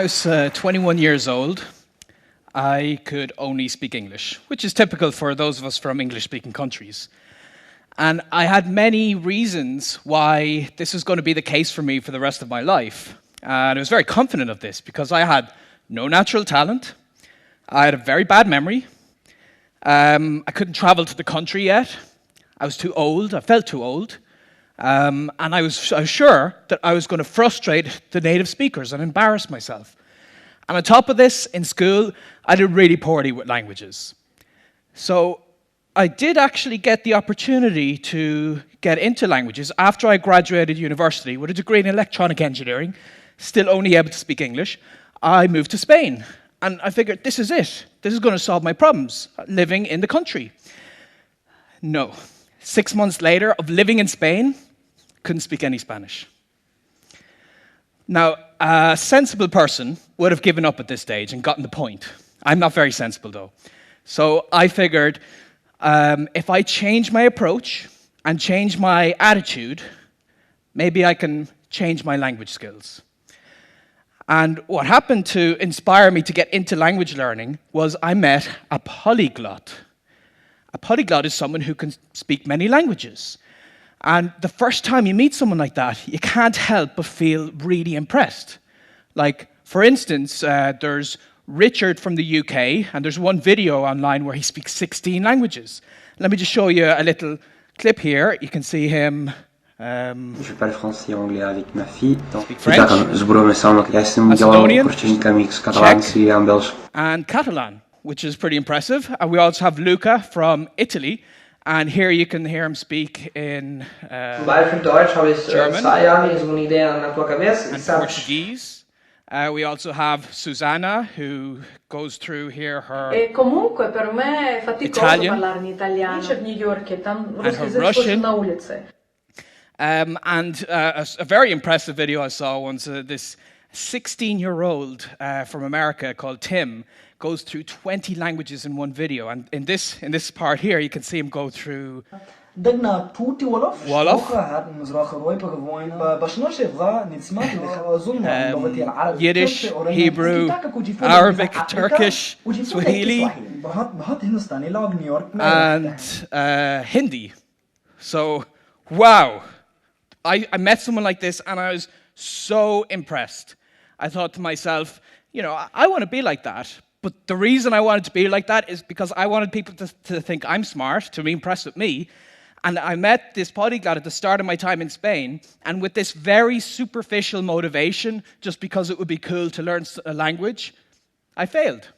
I was 21 years old, I could only speak English, which is typical for those of us from English-speaking countries. And I had many reasons why this was going to be the case for me for the rest of my life. And I was very confident of this because I had no natural talent, I had a very bad memory, I couldn't travel to the country yet, I was too old, I felt too old, and I was sure that I was going to frustrate the native speakers and embarrass myself. And on top of this, in school, I did really poorly with languages. So I did actually get the opportunity to get into languages after I graduated university with a degree in electronic engineering, still only able to speak English. I moved to Spain, and I figured this is it. This is going to solve my problems, living in the country. No. 6 months later of living in Spain, couldn't speak any Spanish. Now, a sensible person would have given up at this stage and gotten the point. I'm not very sensible, though. So I figured if I change my approach and change my attitude, maybe I can change my language skills. And what happened to inspire me to get into language learning was I met a polyglot. A polyglot is someone who can speak many languages. And the first time you meet someone like that, you can't help but feel really impressed. Like, for instance, there's Richard from the UK, and there's one video online where he speaks 16 languages. Let me just show you a little clip here. You can see him. Je parle français et anglais avec ma fille. Speak French, Macedonian, Czech, and Catalan, which is pretty impressive. And we also have Luca from Italy. And here you can hear him speak in German and Portuguese. We also have Susanna, who goes through here her Italian and her Russian. And a very impressive video I saw once, this 16-year-old from America called Tim goes through 20 languages in one video. And in this part here, you can see him go through Wolof, Yiddish, Hebrew, Arabic, Turkish, Swahili, and Hindi. So, wow. I met someone like this and I was so impressed. I thought to myself, you know, I want to be like that. But the reason I wanted to be like that is because I wanted people to think I'm smart, to be impressed with me. And I met this polyglot at the start of my time in Spain, and with this very superficial motivation, just because it would be cool to learn a language, I failed.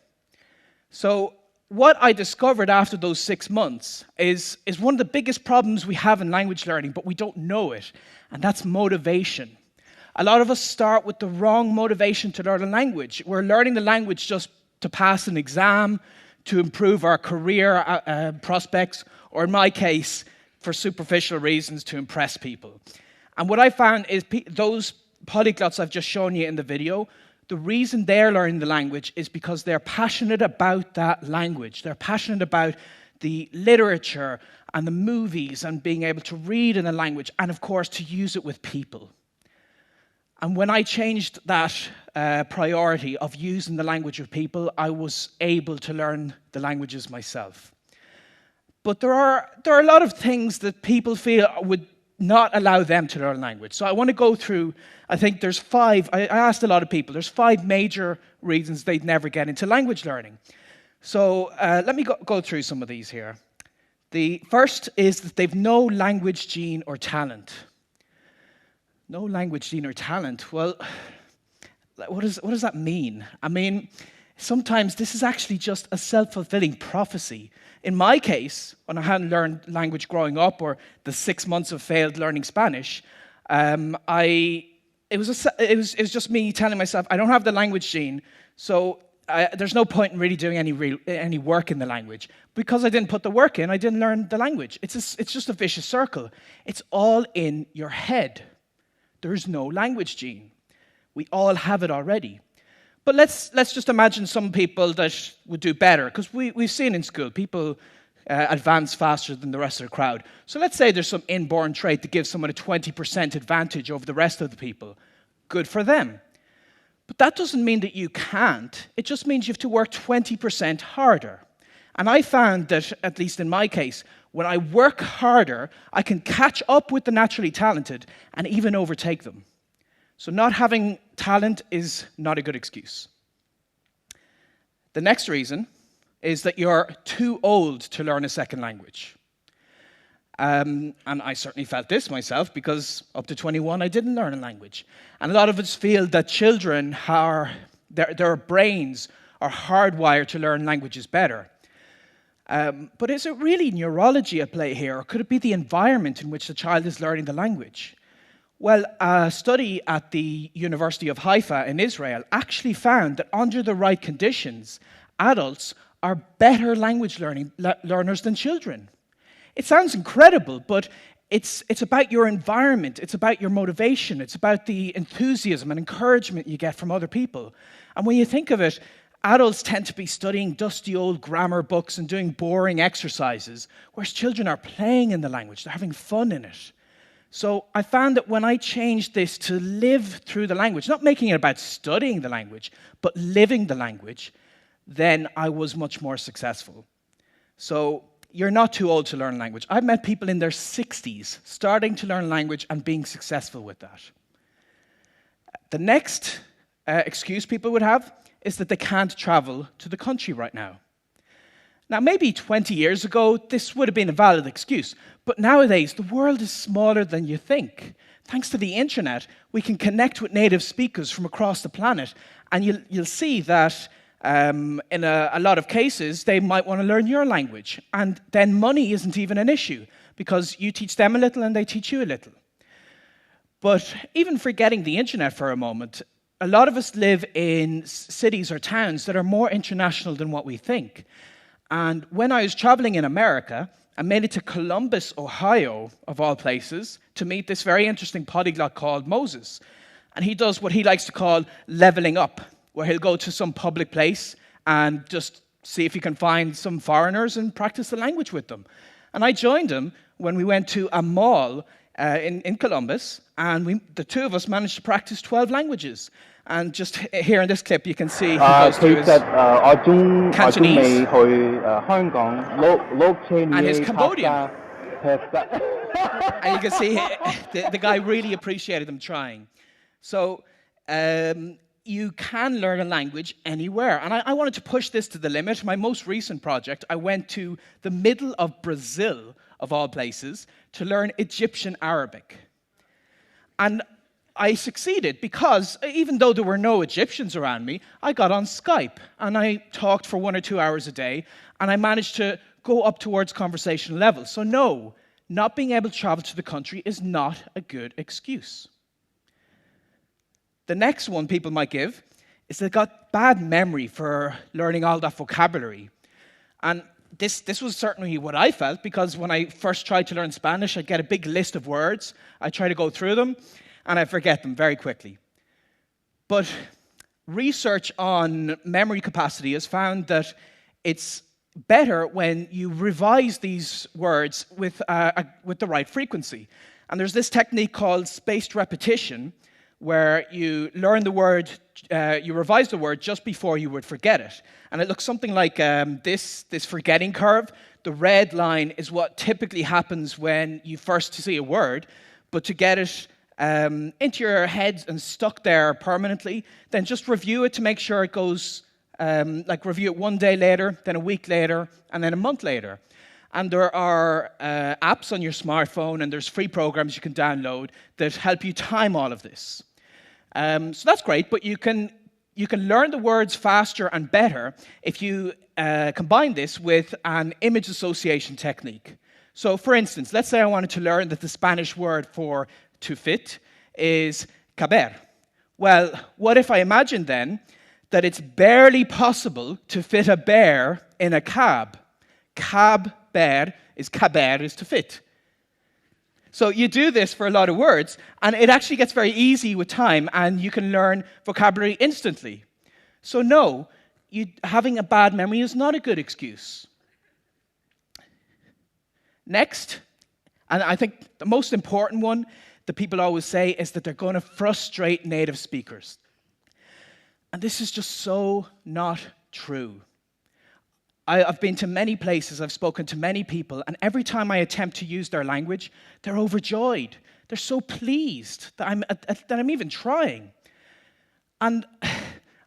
So what I discovered after those 6 months is one of the biggest problems we have in language learning, but we don't know it, and that's motivation. A lot of us start with the wrong motivation to learn a language. We're learning the language just to pass an exam, to improve our career prospects, or in my case, for superficial reasons, to impress people. And what I found is those polyglots I've just shown you in the video, the reason they're learning the language is because they're passionate about that language. They're passionate about the literature and the movies and being able to read in a language and, of course, to use it with people. And when I changed that priority of using the language of people, I was able to learn the languages myself. But there are a lot of things that people feel would not allow them to learn language. So I want to go through, I think there's 5, I asked a lot of people, there's 5 major reasons they'd never get into language learning. So let me go through some of these here. The first is that they've no language gene or talent. No language gene or talent. Well, what does that mean? I mean, sometimes this is actually just a self-fulfilling prophecy. In my case, when I hadn't learned language growing up, or the 6 months of failed learning Spanish, it was just me telling myself, I don't have the language gene, so there's no point in really doing any work in the language. Because I didn't put the work in, I didn't learn the language. It's just a vicious circle. It's all in your head. There's no language gene. We all have it already. But let's just imagine some people that would do better, because we've seen in school people advance faster than the rest of the crowd. So let's say there's some inborn trait that gives someone a 20% advantage over the rest of the people. Good for them. But that doesn't mean that you can't. It just means you have to work 20% harder. And I found that, at least in my case, when I work harder, I can catch up with the naturally talented and even overtake them. So not having talent is not a good excuse. The next reason is that you're too old to learn a second language. And I certainly felt this myself, because up to 21 I didn't learn a language. And a lot of us feel that children their brains are hardwired to learn languages better. But is it really neurology at play here, or could it be the environment in which the child is learning the language? Well, a study at the University of Haifa in Israel actually found that under the right conditions, adults are better language learners than children. It sounds incredible, but it's about your environment, it's about your motivation, it's about the enthusiasm and encouragement you get from other people. And when you think of it, adults tend to be studying dusty old grammar books and doing boring exercises, whereas children are playing in the language, they're having fun in it. So I found that when I changed this to live through the language, not making it about studying the language, but living the language, then I was much more successful. So you're not too old to learn language. I've met people in their 60s starting to learn language and being successful with that. The next excuse people would have is that they can't travel to the country right now. Now, maybe 20 years ago, this would have been a valid excuse, but nowadays, the world is smaller than you think. Thanks to the internet, we can connect with native speakers from across the planet, and you'll see that in a lot of cases, they might want to learn your language, and then money isn't even an issue, because you teach them a little and they teach you a little. But even forgetting the internet for a moment, a lot of us live in cities or towns that are more international than what we think. And when I was traveling in America, I made it to Columbus, Ohio, of all places, to meet this very interesting polyglot called Moses. And he does what he likes to call leveling up, where he'll go to some public place and just see if he can find some foreigners and practice the language with them. And I joined him when we went to a mall in Columbus, and the two of us managed to practice 12 languages. And just here in this clip, you can see he goes to his Cantonese and his Cambodian. And you can see the guy really appreciated them trying. So you can learn a language anywhere. And I wanted to push this to the limit. My most recent project, I went to the middle of Brazil, of all places, to learn Egyptian Arabic. And I succeeded because even though there were no Egyptians around me, I got on Skype and I talked for 1 or 2 hours a day, and I managed to go up towards conversational levels. So no, not being able to travel to the country is not a good excuse. The next one people might give is they've got bad memory for learning all that vocabulary. And this was certainly what I felt, because when I first tried to learn Spanish, I'd get a big list of words, I'd try to go through them, and I forget them very quickly. But research on memory capacity has found that it's better when you revise these words with the right frequency. And there's this technique called spaced repetition, where you learn the word, you revise the word just before you would forget it. And it looks something like this forgetting curve. The red line is what typically happens when you first see a word, but to get it into your head and stuck there permanently, then just review it to make sure it goes, review it 1 day later, then a week later, and then a month later. And there are apps on your smartphone, and there's free programs you can download that help you time all of this. So that's great, but you can learn the words faster and better if you combine this with an image association technique. So for instance, let's say I wanted to learn that the Spanish word for to fit is caber. Well, what if I imagined then that it's barely possible to fit a bear in a cab? Caber is to fit. So you do this for a lot of words, and it actually gets very easy with time, and you can learn vocabulary instantly. So no, having a bad memory is not a good excuse. Next, and I think the most important one that people always say is that they're going to frustrate native speakers. And this is just so not true. I've been to many places, I've spoken to many people, and every time I attempt to use their language, they're overjoyed. They're so pleased that I'm even trying. And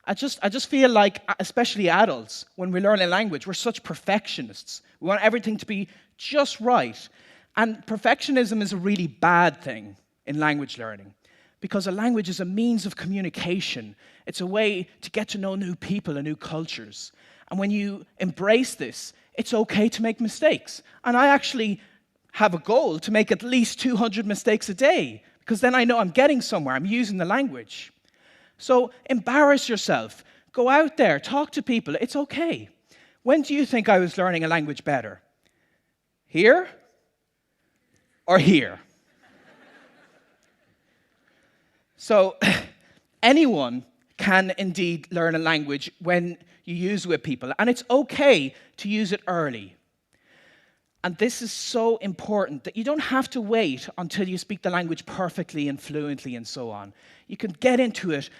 I just feel like, especially adults, when we learn a language, we're such perfectionists. We want everything to be just right. And perfectionism is a really bad thing in language learning, because a language is a means of communication. It's a way to get to know new people and new cultures. And when you embrace this, it's okay to make mistakes. And I actually have a goal to make at least 200 mistakes a day, because then I know I'm getting somewhere, I'm using the language. So embarrass yourself. Go out there, talk to people. It's okay. When do you think I was learning a language better? Here or here? So anyone can indeed learn a language when you use it with people, and it's okay to use it early. And this is so important that you don't have to wait until you speak the language perfectly and fluently and so on. You can get into it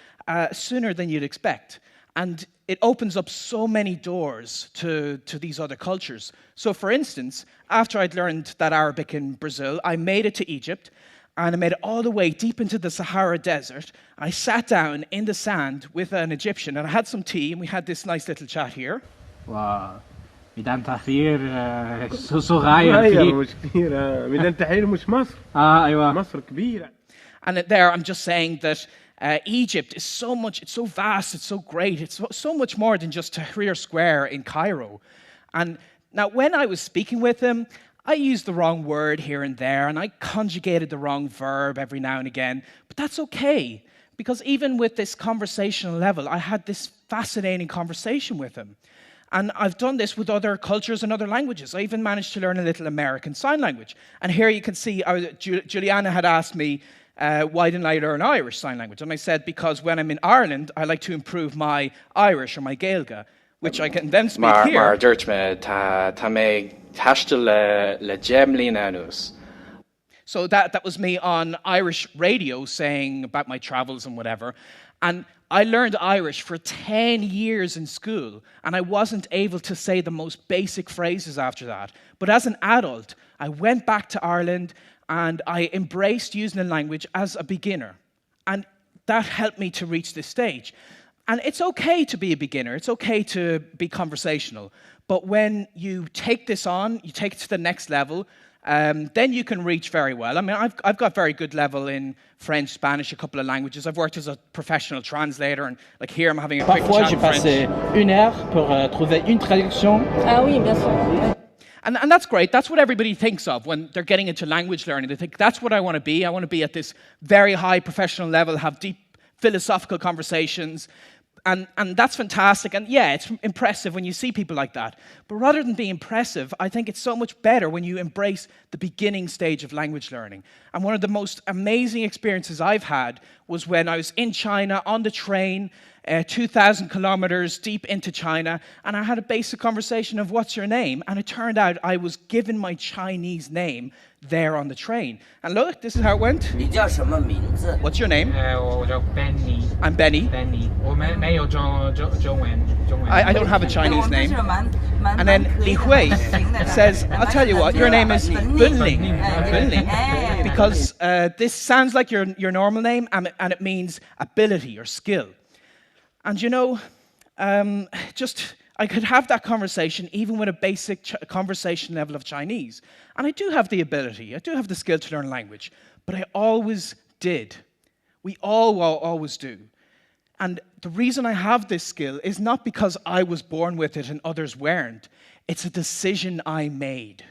sooner than you'd expect. And it opens up so many doors to these other cultures. So for instance, after I'd learned that Arabic in Brazil, I made it to Egypt, and I made it all the way deep into the Sahara Desert. I sat down in the sand with an Egyptian, and I had some tea, and we had this nice little chat here. Wow. ميدان تحرير صغير كبير مش كبير ميدان تحرير مش مصر ايوه مصر كبيرة. And there I'm just saying that Egypt is so much, it's so vast, it's so great, it's so much more than just Tahrir Square in Cairo. And now when I was speaking with him, I used the wrong word here and there, and I conjugated the wrong verb every now and again, but that's okay, because even with this conversational level, I had this fascinating conversation with him. And I've done this with other cultures and other languages. I even managed to learn a little American Sign Language. And here you can see, Juliana had asked me, why didn't I learn Irish Sign Language? And I said, because when I'm in Ireland, I like to improve my Irish or my Gaeilge, which I can then speak here. Maar dúirt me tá mé taistil le Gemlín. So that was me on Irish radio saying about my travels and whatever. And I learned Irish for 10 years in school, and I wasn't able to say the most basic phrases after that. But as an adult, I went back to Ireland and I embraced using the language as a beginner. And that helped me to reach this stage. And it's okay to be a beginner, it's okay to be conversational. But when you take this on, you take it to the next level, then you can reach very well. I mean, I've got very good level in French, Spanish, a couple of languages. I've worked as a professional translator, and like here I'm having a quick Parfois chat j'ai in French. passé 1 heure pour trouver une traduction. Ah oui, bien sûr. And that's great. That's what everybody thinks of when they're getting into language learning. They think, that's what I want to be. I want to be at this very high professional level, have deep philosophical conversations. And that's fantastic. And yeah, it's impressive when you see people like that. But rather than being impressive, I think it's so much better when you embrace the beginning stage of language learning. And one of the most amazing experiences I've had was when I was in China on the train, 2,000 kilometers deep into China, and I had a basic conversation of what's your name? And it turned out I was given my Chinese name there on the train. And look, this is how it went. 你叫什么名字？ What's your name? 我叫 Benny I'm Benny. Benny 我没有中文 I don't have a Chinese name. 我们是蛮 And then Li Hui says, I'll tell you what, your name is Bunling. Because this sounds like your normal name, and it means ability or skill. And you know, I could have that conversation even with a basic conversation level of Chinese. And I do have the ability, I do have the skill to learn language, but I always did. We all always do. And the reason I have this skill is not because I was born with it and others weren't. It's a decision I made.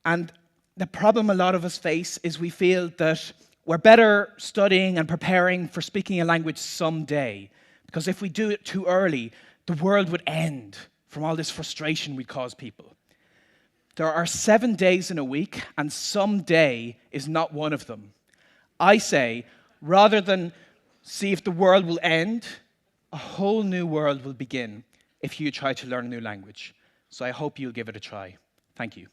And the problem a lot of us face is we feel that we're better studying and preparing for speaking a language someday. Because if we do it too early, the world would end from all this frustration we cause people. There are 7 days in a week, and some day is not one of them. I say, rather than see if the world will end, a whole new world will begin if you try to learn a new language. So I hope you'll give it a try. Thank you.